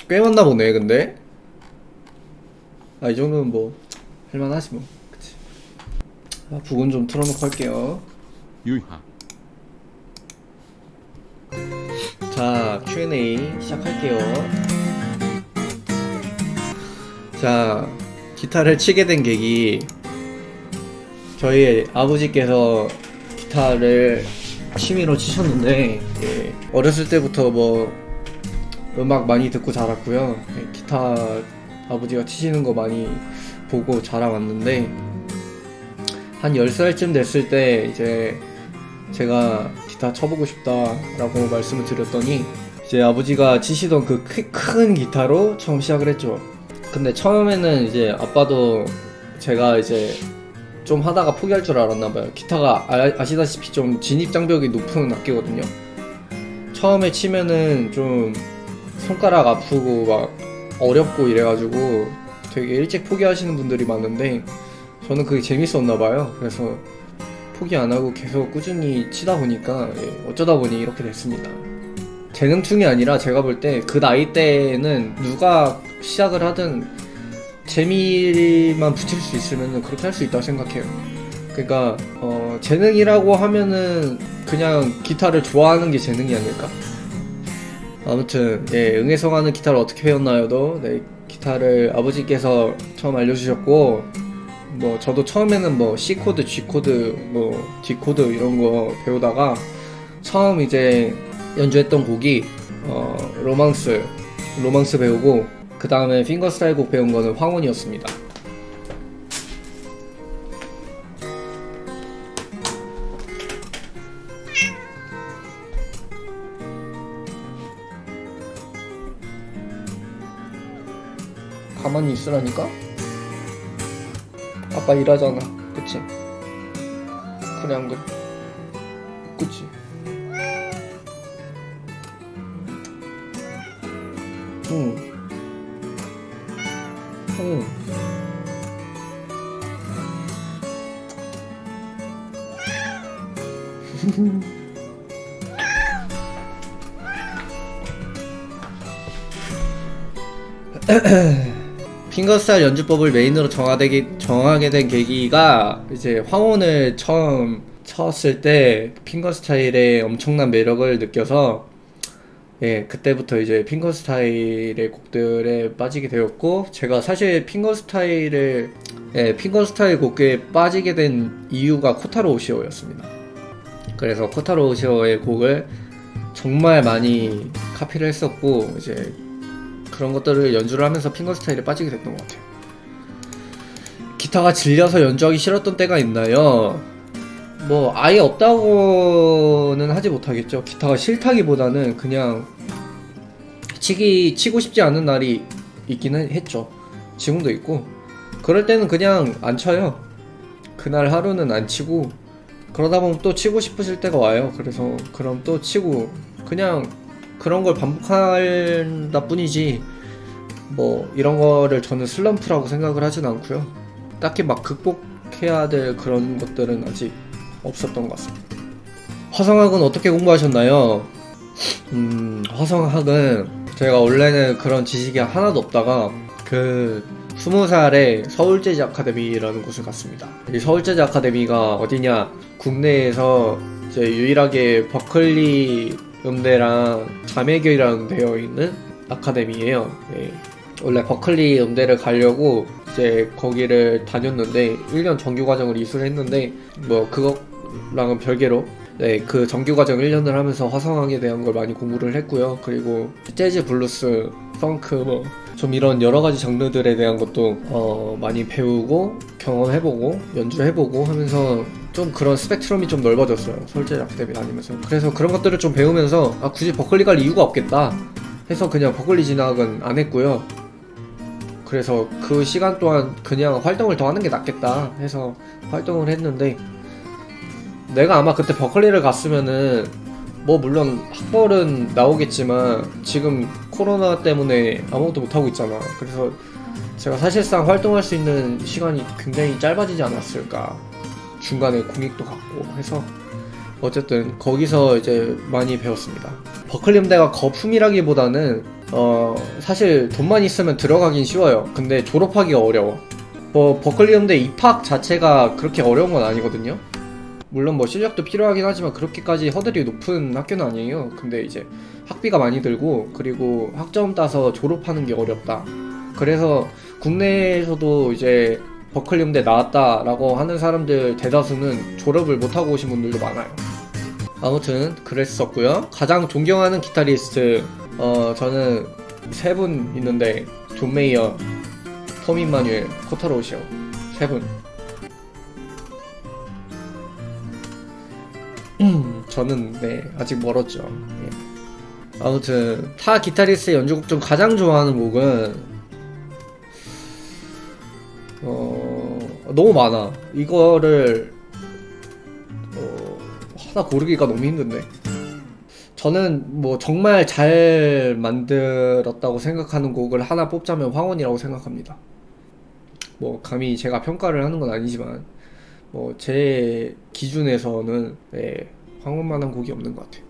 꽤 왔나 보네. 근데 이 정도면 뭐 할만하지 뭐. 그치. 북은 좀 틀어놓고 할게요. 유하. 자, Q&A 시작할게요. 자, 기타를 치게 된 계기, 저희 아버지께서 기타를 취미로 치셨는데, 어렸을 때부터 뭐 음악 많이 듣고 자랐고요. 기타 아버지가 치시는 거 많이 보고 자라왔는데, 한 10살쯤 됐을 때 이제 제가 기타 쳐보고 싶다라고 말씀을 드렸더니, 이제 아버지가 치시던 그 큰 기타로 처음 시작을 했죠. 근데 처음에는 이제 아빠도 제가 이제 좀 하다가 포기할 줄 알았나봐요. 기타가 아시다시피 좀 진입장벽이 높은 악기거든요. 처음에 치면은 좀 손가락 아프고 막 어렵고 이래가지고 되게 일찍 포기하시는 분들이 많은데, 저는 그게 재밌었나봐요. 그래서 포기 안하고 계속 꾸준히 치다 보니까 어쩌다 보니 이렇게 됐습니다. 재능충이 아니라 제가 볼 때 그 나이 때는 누가 시작을 하든 재미만 붙일 수 있으면 그렇게 할 수 있다고 생각해요. 그러니까 재능이라고 하면은 그냥 기타를 좋아하는 게 재능이 아닐까? 아무튼 응애성하는 기타를 어떻게 배웠나요도, 기타를 아버지께서 처음 알려주셨고, 뭐 저도 처음에는 뭐 C 코드, G 코드, 뭐 D 코드 이런 거 배우다가 처음 이제 연주했던 곡이 로망스 배우고, 그 다음에 핑거스타일 곡 배운 거는 황혼이었습니다. 가만히 있으라니까? 아빠 일하잖아, 그치? 그래 안 그래? 그치? 응. 응. 핑거스타일 연주법을 메인으로 정하게 된 계기가, 이제 황혼을 처음 쳤을 때 핑거스타일의 엄청난 매력을 느껴서 그때부터 이제 핑거스타일의 곡들에 빠지게 되었고, 제가 사실 핑거스타일 곡에 빠지게 된 이유가 코타로 오시오였습니다. 그래서 코타로 오시오의 곡을 정말 많이 카피를 했었고, 이제 그런 것들을 연주를 하면서 핑거스타일에 빠지게 됐던 것 같아요. 기타가 질려서 연주하기 싫었던 때가 있나요? 뭐 아예 없다고는 하지 못하겠죠. 기타가 싫다기보다는 그냥 치고 싶지 않은 날이 있기는 했죠. 지금도 있고. 그럴 때는 그냥 안 쳐요. 그날 하루는 안 치고, 그러다 보면 또 치고 싶으실 때가 와요. 그래서 그럼 또 치고, 그냥 그런 걸 반복한다 뿐이지, 뭐 이런 거를 저는 슬럼프라고 생각을 하진 않고요. 딱히 막 극복해야 될 그런 것들은 아직 없었던 것 같습니다. 화성학은 어떻게 공부하셨나요? 화성학은 제가 원래는 그런 지식이 하나도 없다가 20살에 서울재즈 아카데미라는 곳을 갔습니다. 이 서울재즈 아카데미가 어디냐, 국내에서 이제 유일하게 버클리 음대랑 자매교이라는 되어 있는 아카데미예요. 원래 버클리 음대를 가려고 이제 거기를 다녔는데 1년 정규과정을 이수를 했는데, 뭐 그거랑은 별개로 그 정규과정 1년을 하면서 화성학에 대한 걸 많이 공부를 했고요. 그리고 재즈, 블루스, 펑크 뭐 좀 이런 여러가지 장르들에 대한 것도 많이 배우고 경험해보고 연주해보고 하면서 좀 그런 스펙트럼이 좀 넓어졌어요. 서울재즈 아카데미 다니면서. 그래서 그런 것들을 좀 배우면서 굳이 버클리 갈 이유가 없겠다 해서 그냥 버클리 진학은 안 했고요. 그래서 그 시간 동안 그냥 활동을 더 하는 게 낫겠다 해서 활동을 했는데, 내가 아마 그때 버클리를 갔으면은 뭐 물론 학벌은 나오겠지만 지금 코로나 때문에 아무것도 못하고 있잖아. 그래서 제가 사실상 활동할 수 있는 시간이 굉장히 짧아지지 않았을까. 중간에 공익도 갔고 해서 어쨌든 거기서 이제 많이 배웠습니다. 버클리 음대가 거품이라기보다는 사실 돈만 있으면 들어가긴 쉬워요. 근데 졸업하기가 어려워. 뭐 버클리 음대 입학 자체가 그렇게 어려운 건 아니거든요. 물론 뭐 실력도 필요하긴 하지만 그렇게까지 허들이 높은 학교는 아니에요. 근데 이제 학비가 많이 들고, 그리고 학점 따서 졸업하는 게 어렵다. 그래서 국내에서도 이제 버클리 음대 나왔다라고 하는 사람들 대다수는 졸업을 못하고 오신 분들도 많아요. 아무튼 그랬었고요. 가장 존경하는 기타리스트, 저는 세 분 있는데 존 메이어, 톰 임마뉴엘, 코타로 오시오, 세 분. 저는 네 아직 멀었죠. 예. 아무튼 타 기타리스트의 연주곡 중 가장 좋아하는 곡은 너무 많아. 이거를 하나 고르기가 너무 힘든데. 저는 뭐 정말 잘 만들었다고 생각하는 곡을 하나 뽑자면 황혼이라고 생각합니다. 뭐 감히 제가 평가를 하는 건 아니지만 뭐 제 기준에서는 네, 황혼만한 곡이 없는 것 같아요.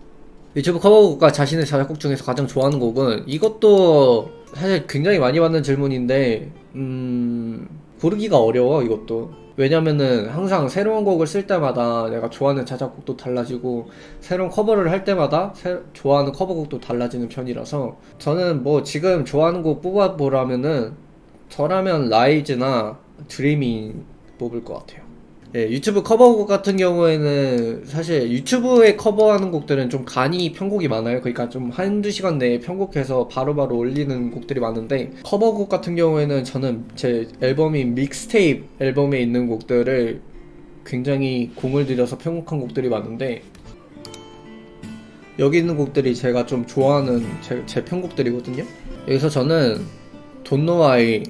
유튜브 커버곡과 자신의 자작곡 중에서 가장 좋아하는 곡은, 이것도 사실 굉장히 많이 받는 질문인데 고르기가 어려워. 이것도 왜냐면은 항상 새로운 곡을 쓸 때마다 내가 좋아하는 자작곡도 달라지고, 새로운 커버를 할 때마다 좋아하는 커버곡도 달라지는 편이라서, 저는 뭐 지금 좋아하는 곡 뽑아보라면은 저라면 라이즈나 드리밍 뽑을 것 같아요. 예, 유튜브 커버곡 같은 경우에는 사실 유튜브에 커버하는 곡들은 좀 간이 편곡이 많아요. 그러니까 좀 한두 시간 내에 편곡해서 바로바로 올리는 곡들이 많은데, 커버곡 같은 경우에는 저는 제 앨범인 믹스테이프 앨범에 있는 곡들을 굉장히 공을 들여서 편곡한 곡들이 많은데, 여기 있는 곡들이 제가 좀 좋아하는 제 편곡들이거든요. 여기서 저는 Don't Know Why,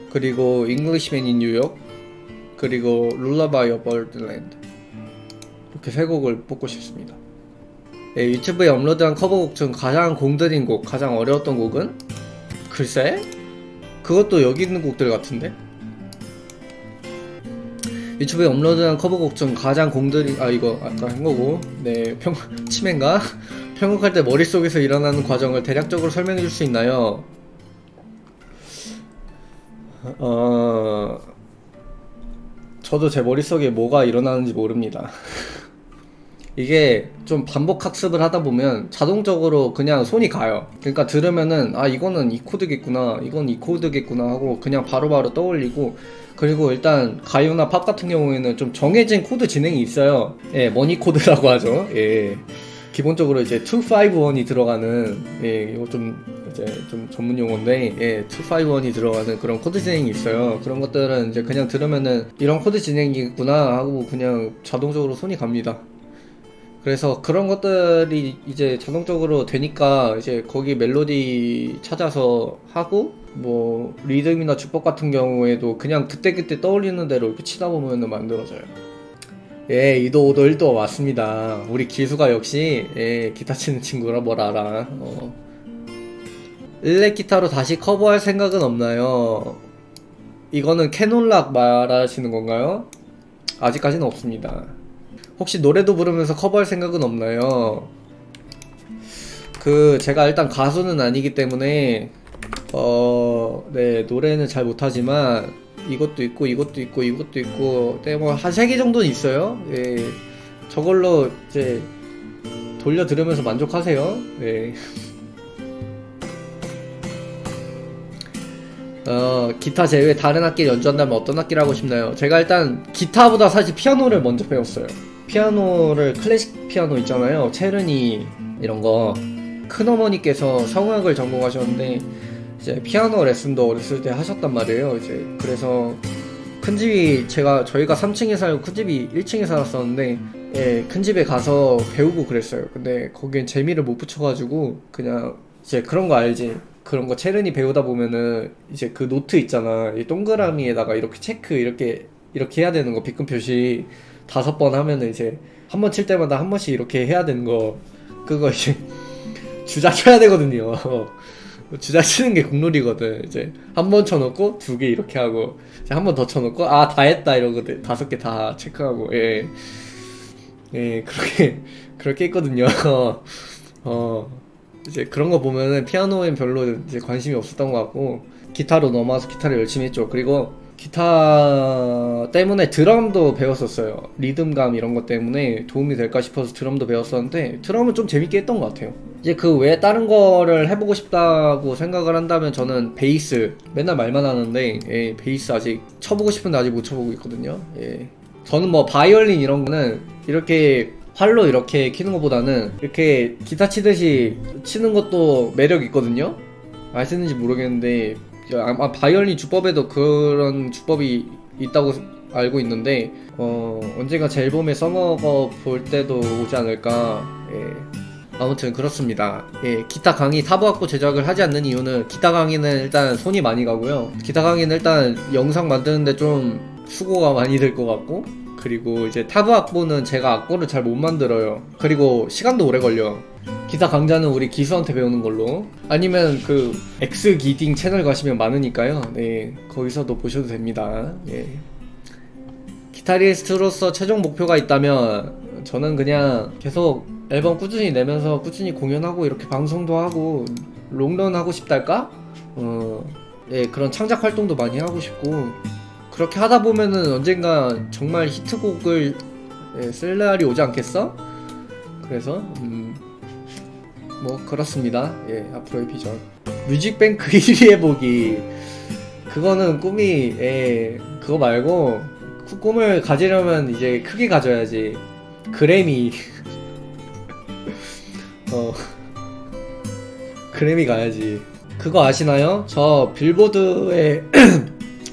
그리고 Englishman in New York, 그리고 Lullaby of Birdland, 이렇게 세 곡을 뽑고 싶습니다. 네, 유튜브에 업로드한 커버곡 중 가장 공들인 곡, 가장 어려웠던 곡은? 글쎄? 그것도 여기 있는 곡들 같은데? 유튜브에 업로드한 커버곡 중 가장 공들인, 이거 아까 한 거고, 네, 치매인가? 편곡할 때 머릿속에서 일어나는 과정을 대략적으로 설명해 줄 수 있나요? 저도 제 머릿속에 뭐가 일어나는지 모릅니다. 이게 좀 반복 학습을 하다 보면 자동적으로 그냥 손이 가요. 그러니까 들으면은 이거는 이 코드겠구나, 이건 이 코드겠구나 하고 그냥 바로바로 떠올리고, 그리고 일단 가요나 팝 같은 경우에는 좀 정해진 코드 진행이 있어요. 예, 머니 코드라고 하죠. 예. 기본적으로 이제 251이 들어가는, 예, 이거 좀 이제 좀 전문 용어인데, 예, 251이 들어가는 그런 코드 진행이 있어요. 그런 것들은 이제 그냥 들으면은 이런 코드 진행이구나 하고 그냥 자동적으로 손이 갑니다. 그래서 그런 것들이 이제 자동적으로 되니까 이제 거기 멜로디 찾아서 하고, 뭐 리듬이나 주법 같은 경우에도 그냥 그때그때 떠올리는 대로 이렇게 치다 보면 만들어져요. 예, 2도 5도 1도 맞습니다. 우리 기수가 역시 기타 치는 친구라 뭘 알아. 일렉 기타로 다시 커버할 생각은 없나요? 이거는 캐논락 말하시는 건가요? 아직까지는 없습니다. 혹시 노래도 부르면서 커버할 생각은 없나요? 제가 일단 가수는 아니기 때문에 네, 노래는 잘 못하지만 이것도 있고 이것도 있고 이것도 있고, 네, 뭐 한 3개 정도는 있어요. 예, 저걸로 이제 돌려 들으면서 만족하세요. 네. 기타 제외 다른 악기를 연주한다면 어떤 악기를 하고 싶나요? 제가 일단 기타보다 사실 피아노를 먼저 배웠어요. 피아노를, 클래식 피아노 있잖아요, 체르니 이런 거. 큰어머니께서 성악을 전공하셨는데 이제 피아노 레슨도 어렸을 때 하셨단 말이에요. 이제 그래서 큰집이, 저희가 3층에 살고 큰집이 1층에 살았었는데, 예, 큰집에 가서 배우고 그랬어요. 근데 거기엔 재미를 못 붙여가지고 그냥 이제 그런 거 알지? 그런 거 체르니 배우다 보면은 이제 그 노트 있잖아, 이 동그라미에다가 이렇게 체크 이렇게 해야 되는 거, 빗금 표시 5번 하면은 이제 한 번 칠 때마다 한 번씩 이렇게 해야 되는 거, 그거 이제 주작 쳐야 되거든요. 주작 치는 게 국룰이거든. 이제 한 번 쳐놓고 2개 이렇게 하고, 이제 한 번 더 쳐놓고 다 했다 이러고 5개 다 체크하고. 예. 예, 그렇게 했거든요. 어, 이제 그런 거 보면은 피아노엔 별로 이제 관심이 없었던 것 같고, 기타로 넘어와서 기타를 열심히 했죠. 그리고 기타 때문에 드럼도 배웠었어요. 리듬감 이런 것 때문에 도움이 될까 싶어서 드럼도 배웠었는데, 드럼은 좀 재밌게 했던 것 같아요. 이제 그 외에 다른 거를 해보고 싶다고 생각을 한다면 저는 베이스, 맨날 말만 하는데, 예, 베이스 아직 쳐보고 싶은데 아직 못 쳐보고 있거든요. 예. 저는 뭐 바이올린 이런 거는 이렇게 활로 이렇게 키는 것보다는 이렇게 기타 치듯이 치는 것도 매력 있거든요. 아시는지 모르겠는데 아마 바이올린 주법에도 그런 주법이 있다고 알고 있는데, 언젠가 제 앨범에 써먹어 볼 때도 오지 않을까. 예. 아무튼 그렇습니다. 예, 기타 강의 타부학고 제작을 하지 않는 이유는, 기타 강의는 일단 손이 많이 가고요. 기타 강의는 일단 영상 만드는데 좀 수고가 많이 들 것 같고, 그리고 이제 타브 악보는 제가 악보를 잘 못 만들어요. 그리고 시간도 오래 걸려. 기타 강좌는 우리 기수한테 배우는 걸로, 아니면 그 엑스 기딩 채널 가시면 많으니까요. 네, 거기서도 보셔도 됩니다. 예. 기타리스트로서 최종 목표가 있다면 저는 그냥 계속 앨범 꾸준히 내면서 꾸준히 공연하고 이렇게 방송도 하고 롱런 하고 싶달까? 예, 그런 창작 활동도 많이 하고 싶고, 그렇게 하다 보면은 언젠가 정말 히트곡을, 예, 쓸 날이 오지 않겠어? 그래서 뭐 그렇습니다. 예, 앞으로의 비전. 뮤직뱅크 1위 해보기. 그거는 꿈이, 예, 그거 말고 꿈을 가지려면 이제 크게 가져야지. 그래미. 그래미 가야지. 그거 아시나요? 저 빌보드에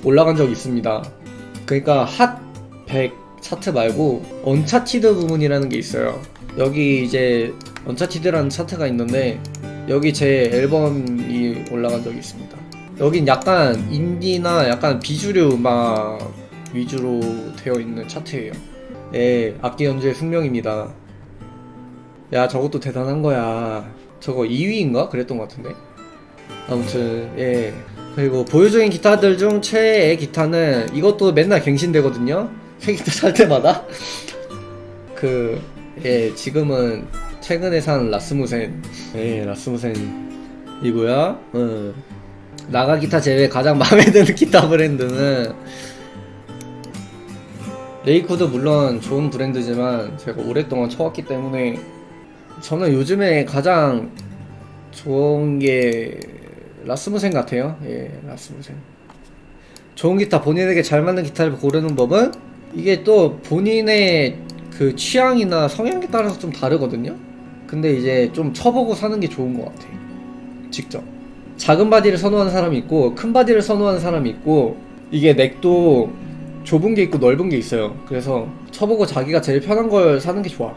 올라간 적 있습니다. 그러니까 핫 100 차트 말고 언차티드 부분이라는 게 있어요. 여기 이제 언차티드라는 차트가 있는데, 여기 제 앨범이 올라간 적이 있습니다. 여긴 약간 인디나 약간 비주류 음악 위주로 되어 있는 차트예요. 예, 악기 연주의 숙명입니다. 야, 저것도 대단한 거야. 저거 2위인가? 그랬던 것 같은데. 아무튼, 예. 그리고 보유적인 기타들 중 최애의 기타는, 이것도 맨날 갱신되거든요. 새 기타 살 때마다. 예, 지금은 최근에 산 라스무센. 예, 라스무센이고요. 나가 기타 제외 가장 마음에 드는 기타 브랜드는, 레이코도 물론 좋은 브랜드지만 제가 오랫동안 쳐왔기 때문에 저는 요즘에 가장 좋은 게 라스무센 같아요. 예, 라스무센. 좋은 기타, 본인에게 잘 맞는 기타를 고르는 법은, 이게 또 본인의 그 취향이나 성향에 따라서 좀 다르거든요. 근데 이제 좀 쳐보고 사는 게 좋은 것 같아. 직접. 작은 바디를 선호하는 사람이 있고 큰 바디를 선호하는 사람이 있고, 이게 넥도 좁은 게 있고 넓은 게 있어요. 그래서 쳐보고 자기가 제일 편한 걸 사는 게 좋아.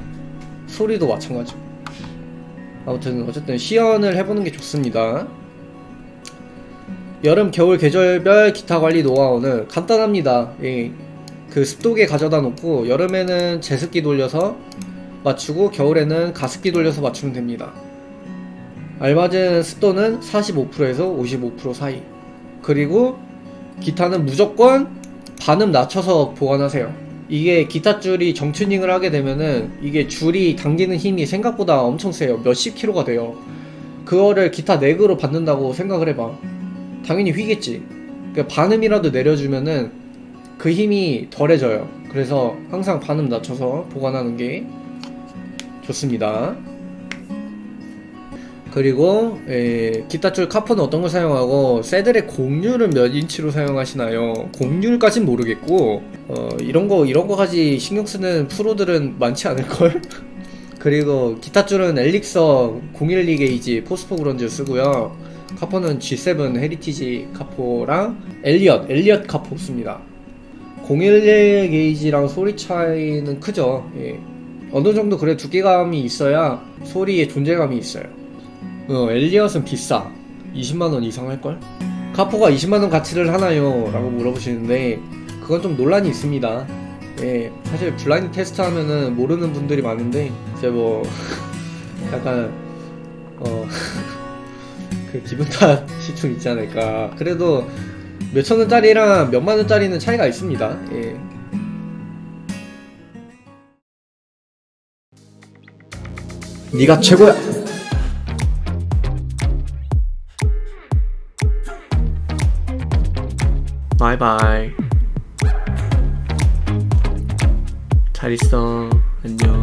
소리도 마찬가지고. 아무튼 어쨌든 시연을 해보는 게 좋습니다. 여름, 겨울 계절별 기타 관리 노하우는 간단합니다. 예. 그 습도계 가져다 놓고 여름에는 제습기 돌려서 맞추고 겨울에는 가습기 돌려서 맞추면 됩니다. 알맞은 습도는 45%에서 55% 사이. 그리고 기타는 무조건 반음 낮춰서 보관하세요. 이게 기타 줄이 정튜닝을 하게 되면은 이게 줄이 당기는 힘이 생각보다 엄청 세요. 몇십 킬로가 돼요. 그거를 기타 넥으로 받는다고 생각을 해봐. 당연히 휘겠지. 그러니까 반음이라도 내려주면은 그 힘이 덜해져요. 그래서 항상 반음 낮춰서 보관하는 게 좋습니다. 그리고 기타 줄 카프는 어떤 걸 사용하고, 새들의 곡률은 몇 인치로 사용하시나요? 곡률까진 모르겠고, 이런 거까지 신경 쓰는 프로들은 많지 않을걸? 그리고 기타 줄은 엘릭서 012 게이지 포스포 그런즈 쓰고요. 카포는 G7 헤리티지 카포랑 엘리엇 카포 씁니다. 011 게이지랑 소리 차이는 크죠. 예. 어느 정도 그래 두께감이 있어야 소리에 존재감이 있어요. 엘리엇은 비싸. 20만원 이상 할걸? 카포가 20만원 가치를 하나요? 라고 물어보시는데, 그건 좀 논란이 있습니다. 예, 사실 블라인드 테스트 하면은 모르는 분들이 많은데, 이제 뭐 약간 그 기분 탓이 좀 있지 않을까. 그래도 몇천원짜리랑 몇만원짜리는 차이가 있습니다. 예. 네가 최고야. 바이바이. 잘 있어. 안녕.